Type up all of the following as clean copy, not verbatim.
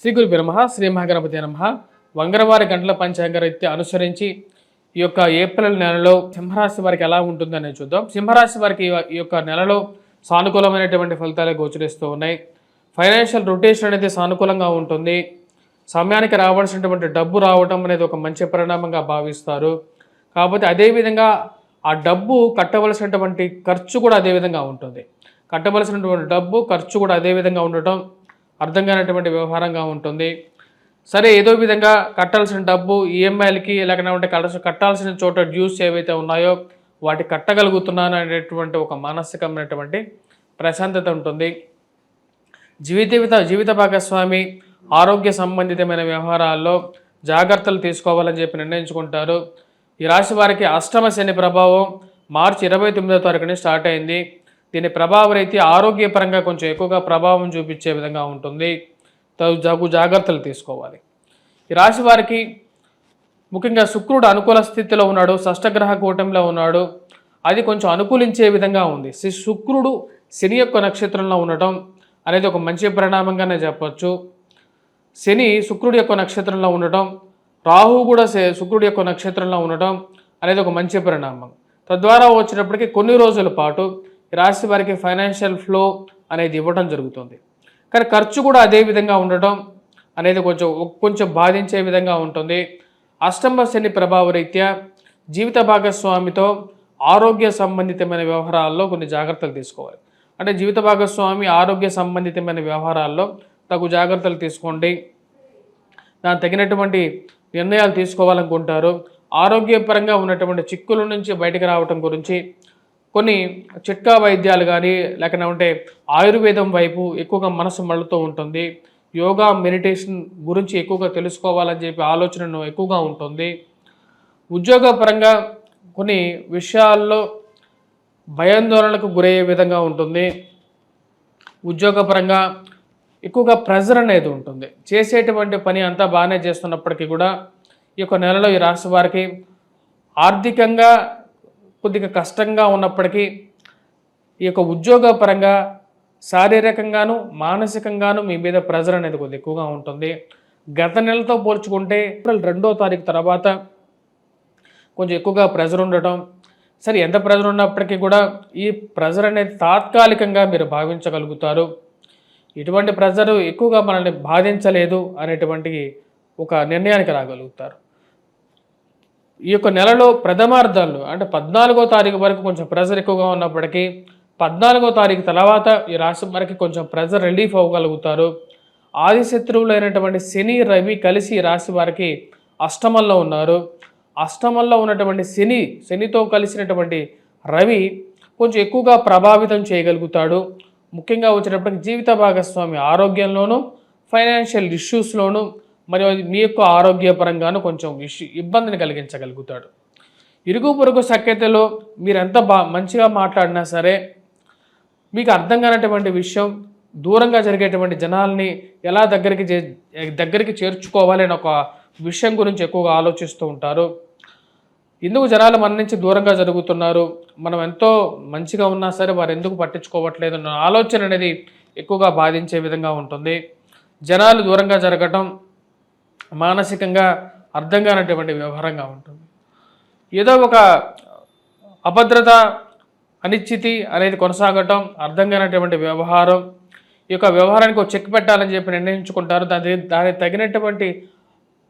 శ్రీ గురుభ్యో నమః. శ్రీ మహాగణపతి నమః. వంగరవారి గంటల పంచాంగరీత్యా అనుసరించి ఈ యొక్క ఏప్రిల్ నెలలో సింహరాశి వారికి ఎలా ఉంటుందని చూద్దాం. సింహరాశి వారికి ఈ యొక్క నెలలో సానుకూలమైనటువంటి ఫలితాలు గోచరిస్తూ ఉన్నాయి. ఫైనాన్షియల్ రొటేషన్ అనేది సానుకూలంగా ఉంటుంది. సమయానికి రావాల్సినటువంటి డబ్బు రావడం అనేది ఒక మంచి పరిణామంగా భావిస్తారు. కాకపోతే అదేవిధంగా ఆ డబ్బు కట్టవలసినటువంటి ఖర్చు కూడా అదేవిధంగా ఉంటుంది. కట్టవలసినటువంటి డబ్బు ఖర్చు కూడా అదేవిధంగా ఉండటం అర్థం కానటువంటి వ్యవహారంగా ఉంటుంది. సరే, ఏదో విధంగా కట్టాల్సిన డబ్బు ఈఎంఐలకి లేకపోతే కట్టాల్సిన చోట డ్యూస్ ఏవైతే ఉన్నాయో వాటి కట్టగలుగుతున్నాను అనేటువంటి ఒక మానసికమైనటువంటి ప్రశాంతత ఉంటుంది. జీవిత భాగస్వామి ఆరోగ్య సంబంధితమైన వ్యవహారాల్లో జాగ్రత్తలు తీసుకోవాలని చెప్పి నిర్ణయించుకుంటారు. ఈ రాశి వారికి అష్టమ శని ప్రభావం మార్చి 29వ తారీఖున స్టార్ట్ అయింది. దీని ప్రభావ రీతి ఆరోగ్యపరంగా కొంచెం ఎక్కువగా ప్రభావం చూపించే విధంగా ఉంటుంది. జాగ్రత్తలు తీసుకోవాలి. ఈ రాశి వారికి ముఖ్యంగా శుక్రుడు అనుకూల స్థితిలో ఉన్నాడు, షష్టగ్రహ కూటమిలో ఉన్నాడు. అది కొంచెం అనుకూలించే విధంగా ఉంది. శుక్రుడు శని యొక్క నక్షత్రంలో ఉండటం అనేది ఒక మంచి పరిణామంగానే చెప్పచ్చు. శని శుక్రుడి యొక్క నక్షత్రంలో ఉండటం, రాహు కూడా శుక్రుడి యొక్క నక్షత్రంలో ఉండటం అనేది ఒక మంచి పరిణామం. తద్వారా వచ్చేటప్పటికి కొన్ని రోజుల పాటు ఈ రాశి వారికి ఫైనాన్షియల్ ఫ్లో అనేది ఇవ్వడం జరుగుతుంది. కానీ ఖర్చు కూడా అదే విధంగా ఉండటం అనేది కొంచెం బాధించే విధంగా ఉంటుంది. అష్టమ శని ప్రభావ రీత్యా జీవిత భాగస్వామితో ఆరోగ్య సంబంధితమైన వ్యవహారాల్లో కొన్ని జాగ్రత్తలు తీసుకోవాలి. అంటే జీవిత భాగస్వామి ఆరోగ్య సంబంధితమైన వ్యవహారాల్లో తగు జాగ్రత్తలు తీసుకోండి. దానికి తగినటువంటి నిర్ణయాలు తీసుకోవాలనుకుంటారు. ఆరోగ్యపరంగా ఉన్నటువంటి చిక్కుల నుంచి బయటకు రావటం గురించి కొన్ని చిట్కా వైద్యాలు కానీ లేకపోతే ఆయుర్వేదం వైపు ఎక్కువగా మనసు మళ్ళుతూ ఉంటుంది. యోగా మెడిటేషన్ గురించి ఎక్కువగా తెలుసుకోవాలని చెప్పి ఆలోచన ఎక్కువగా ఉంటుంది. ఉద్యోగపరంగా కొన్ని విషయాల్లో భయాందోళనకు గురయ్యే విధంగా ఉంటుంది. ఉద్యోగపరంగా ఎక్కువగా ప్రెజర్ అనేది ఉంటుంది. చేసేటువంటి పని అంతా బాగానే చేస్తున్నప్పటికీ కూడా ఈ యొక్క నెలలో ఈ రాశి వారికి ఆర్థికంగా కొద్దిగా కష్టంగా ఉన్నప్పటికీ ఈ యొక్క ఉద్యోగపరంగా శారీరకంగాను మానసికంగాను మీ మీద ప్రెజర్ అనేది కొద్దిగా ఎక్కువగా ఉంటుంది. గత నెలతో పోల్చుకుంటే ఏప్రిల్ 2వ తారీఖు తర్వాత కొంచెం ఎక్కువగా ప్రెజర్ ఉండటం. సరే, ఎంత ప్రెజర్ ఉన్నప్పటికీ కూడా ఈ ప్రెజర్ అనేది తాత్కాలికంగా మీరు భావించగలుగుతారు. ఇటువంటి ప్రెజర్ ఎక్కువగా మనల్ని బాధించలేదు అనేటువంటి ఒక నిర్ణయానికి రాగలుగుతారు. ఈ యొక్క నెలలో ప్రథమార్థాలు అంటే 14వ తారీఖు వరకు కొంచెం ప్రెజర్ ఎక్కువగా ఉన్నప్పటికీ 14వ తారీఖు తర్వాత ఈ రాశి వారికి కొంచెం ప్రెజర్ రిలీఫ్ అవ్వగలుగుతారు. ఆది శత్రువులైనటువంటి శని రవి కలిసి ఈ రాశి వారికి అష్టమంలో ఉన్నారు. అష్టమంలో ఉన్నటువంటి శనితో కలిసినటువంటి రవి కొంచెం ఎక్కువగా ప్రభావితం చేయగలుగుతాడు. ముఖ్యంగా వచ్చేటప్పటికి జీవిత భాగస్వామి ఆరోగ్యంలోనూ ఫైనాన్షియల్ ఇష్యూస్లోనూ మరియు మీ యొక్క ఆరోగ్యపరంగాను కొంచెం ఇబ్బందిని కలిగించగలుగుతాడు. ఇరుగు పొరుగు సఖ్యతలో మీరు ఎంత మంచిగా మాట్లాడినా సరే మీకు అర్థం కానటువంటి విషయం దూరంగా జరిగేటువంటి జనాల్ని ఎలా దగ్గరికి చేర్చుకోవాలి అనే ఒక విషయం గురించి ఎక్కువగా ఆలోచిస్తూ ఉంటారు. ఎందుకు జనాలు మన నుంచి దూరంగా జరుగుతున్నారు, మనం ఎంతో మంచిగా ఉన్నా సరే వారు ఎందుకు పట్టించుకోవట్లేదు అన్న ఆలోచన అనేది ఎక్కువగా బాధించే విధంగా ఉంటుంది. జనాలు దూరంగా జరగటం మానసికంగా అర్థం కానటువంటి వ్యవహారంగా ఉంటుంది. ఏదో ఒక అభద్రత అనిశ్చితి అనేది కొనసాగటం, అర్థం కానటువంటి వ్యవహారం. ఈ యొక్క వ్యవహారానికి ఒక చెక్ పెట్టాలని చెప్పి నిర్ణయించుకుంటారు. దానికి తగినటువంటి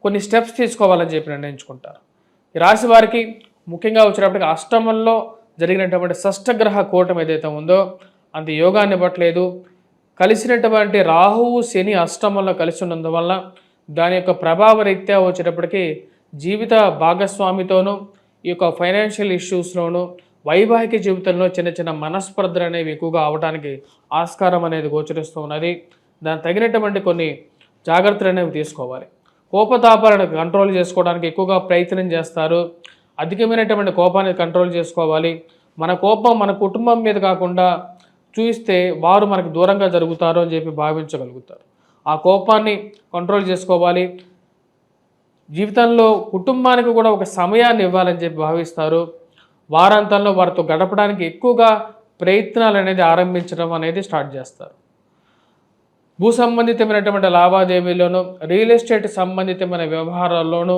కొన్ని స్టెప్స్ తీసుకోవాలని చెప్పి నిర్ణయించుకుంటారు. ఈ రాశి వారికి ముఖ్యంగా వచ్చేటప్పటికి అష్టమంలో జరిగినటువంటి షష్టగ్రహ కూటమి ఏదైతే ఉందో అంత యోగాన్ని ఇవ్వట్లేదు. కలిసినటువంటి రాహువు శని అష్టమంలో కలిసి ఉన్నందువల్ల దాని యొక్క ప్రభావ రీత్యా వచ్చేటప్పటికి జీవిత భాగస్వామితోనూ ఈ యొక్క ఫైనాన్షియల్ ఇష్యూస్లోనూ వైవాహిక జీవితంలో చిన్న చిన్న మనస్పర్ధలు అనేవి ఎక్కువగా అవడానికి ఆస్కారం అనేది గోచరిస్తూ ఉన్నది. దానికి తగినటువంటి కొన్ని జాగ్రత్తలు అనేవి తీసుకోవాలి. కోపతాపాలను కంట్రోల్ చేసుకోవడానికి ఎక్కువగా ప్రయత్నం చేస్తారు. అధికమైనటువంటి కోపాన్ని కంట్రోల్ చేసుకోవాలి. మన కోపం మన కుటుంబం మీద కాకుండా చూస్తే వారు మనకు దూరంగా జరుగుతారు అని చెప్పి భావించగలుగుతారు. ఆ కోపాన్ని కంట్రోల్ చేసుకోవాలి. జీవితంలో కుటుంబానికి కూడా ఒక సమయాన్ని ఇవ్వాలని చెప్పి భావిస్తారు. వారాంతంలో వారితో గడపడానికి ఎక్కువగా ప్రయత్నాలు అనేది ఆరంభించడం అనేది స్టార్ట్ చేస్తారు. భూ సంబంధితమైనటువంటి లావాదేవీల్లోనూ రియల్ ఎస్టేట్ సంబంధితమైన వ్యవహారాల్లోనూ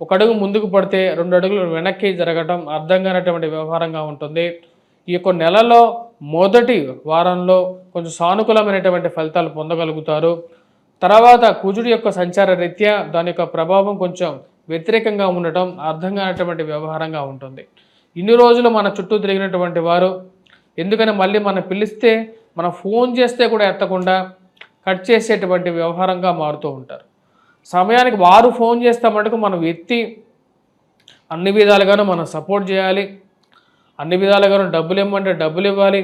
ఒక అడుగు ముందుకు పడితే 2 అడుగులు వెనక్కి జరగటం అర్థం కానటువంటి వ్యవహారంగా ఉంటుంది. ఈ యొక్క నెలలో మొదటి వారంలో కొంచెం సానుకూలమైనటువంటి ఫలితాలు పొందగలుగుతారు. తర్వాత కుజుడి యొక్క సంచార రీత్యా దాని యొక్క ప్రభావం కొంచెం వ్యతిరేకంగా ఉండటం అర్థం కానటువంటి వ్యవహారంగా ఉంటుంది. ఇన్ని రోజులు మన చుట్టూ తిరిగినటువంటి వారు ఎందుకని మళ్ళీ మనం పిలిస్తే మనం ఫోన్ చేస్తే కూడా ఎత్తకుండా కట్ చేసేటువంటి వ్యవహారంగా మారుతూ ఉంటారు. సమయానికి వారు ఫోన్ చేస్తే మటుకు మనం ఎత్తి అన్ని విధాలుగాను మనం సపోర్ట్ చేయాలి, అన్ని విధాలుగాను డబ్బులు ఇవ్వమంటే డబ్బులు ఇవ్వాలి,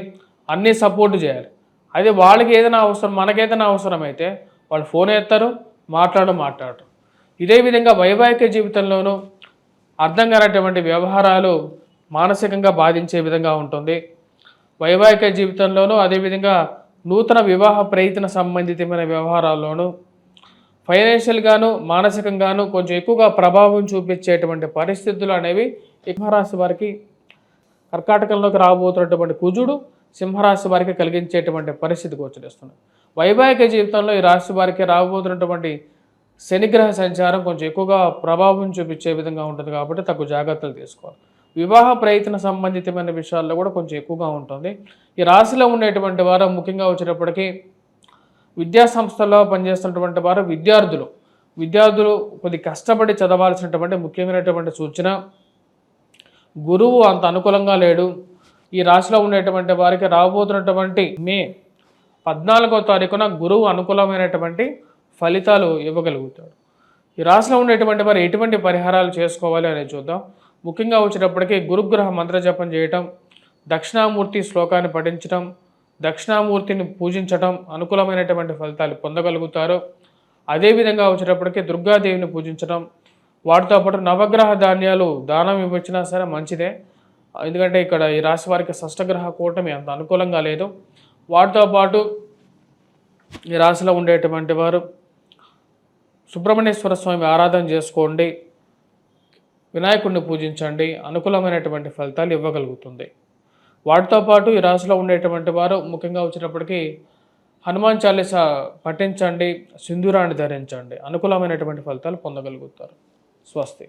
అన్నీ సపోర్ట్ చేయాలి. అదే వాళ్ళకి ఏదైనా అవసరం మనకేదైనా అవసరమైతే వాళ్ళు ఫోన్ ఎత్తారు, మాట్లాడరు. ఇదే విధంగా వైవాహిక జీవితంలోనూ అర్థం కానటువంటి వ్యవహారాలు మానసికంగా బాధించే విధంగా ఉంటుంది. వైవాహిక జీవితంలోనూ అదేవిధంగా నూతన వివాహ ప్రయత్న సంబంధితమైన వ్యవహారాల్లోనూ ఫైనాన్షియల్గాను మానసికంగాను కొంచెం ఎక్కువగా ప్రభావం చూపించేటువంటి పరిస్థితులు అనేవి సింహరాశి వారికి కర్కాటకంలోకి రాబోతున్నటువంటి కుజుడు సింహరాశి వారికి కలిగించేటువంటి పరిస్థితి గోచరిస్తుంది. వైవాహిక జీవితంలో ఈ రాశి వారికి రాబోతున్నటువంటి శనిగ్రహ సంచారం కొంచెం ఎక్కువగా ప్రభావం చూపించే విధంగా ఉంటుంది కాబట్టి తగు జాగ్రత్తలు తీసుకోవాలి. వివాహ ప్రయత్న సంబంధితమైన విషయాల్లో కూడా కొంచెం ఎక్కువగా ఉంటుంది. ఈ రాశిలో ఉండేటువంటి వారు ముఖ్యంగా వచ్చేటప్పటికీ విద్యా సంస్థల్లో పనిచేస్తున్నటువంటి వారు విద్యార్థులు కొద్ది కష్టపడి చదవాల్సినటువంటి ముఖ్యమైనటువంటి సూచన. గురువు అంత అనుకూలంగా లేడు. ఈ రాశిలో ఉండేటువంటి వారికి రాబోతున్నటువంటి మే 14వ తారీఖున గురువు అనుకూలమైనటువంటి ఫలితాలు ఇవ్వగలుగుతాడు. ఈ రాశిలో ఉండేటువంటి వారు ఎటువంటి పరిహారాలు చేసుకోవాలి అనేది చూద్దాం. ముఖ్యంగా వచ్చేటప్పటికీ గురుగ్రహ మంత్రజపం చేయటం, దక్షిణామూర్తి శ్లోకాన్ని పఠించటం, దక్షిణామూర్తిని పూజించటం అనుకూలమైనటువంటి ఫలితాలు పొందగలుగుతారు. అదేవిధంగా వచ్చేటప్పటికీ దుర్గాదేవిని పూజించడం, వాటితో పాటు నవగ్రహ ధాన్యాలు దానం ఇవ్వచ్చినా సరే మంచిదే. ఎందుకంటే ఇక్కడ ఈ రాశి వారికి షష్టగ్రహ కూటమి అంత అనుకూలంగా లేదు. వాటితో పాటు ఈ రాశిలో ఉండేటువంటి వారు సుబ్రహ్మణ్యేశ్వర స్వామి ఆరాధన చేసుకోండి, వినాయకుడిని పూజించండి, అనుకూలమైనటువంటి ఫలితాలు ఇవ్వగలుగుతుంది. వాటితో పాటు ఈ రాశిలో ఉండేటువంటి వారు ముఖ్యంగా వచ్చినప్పటికీ హనుమాన్ చాలీసా పఠించండి, సింధూరాన్ని ధరించండి, అనుకూలమైనటువంటి ఫలితాలు పొందగలుగుతారు. స్వస్తి.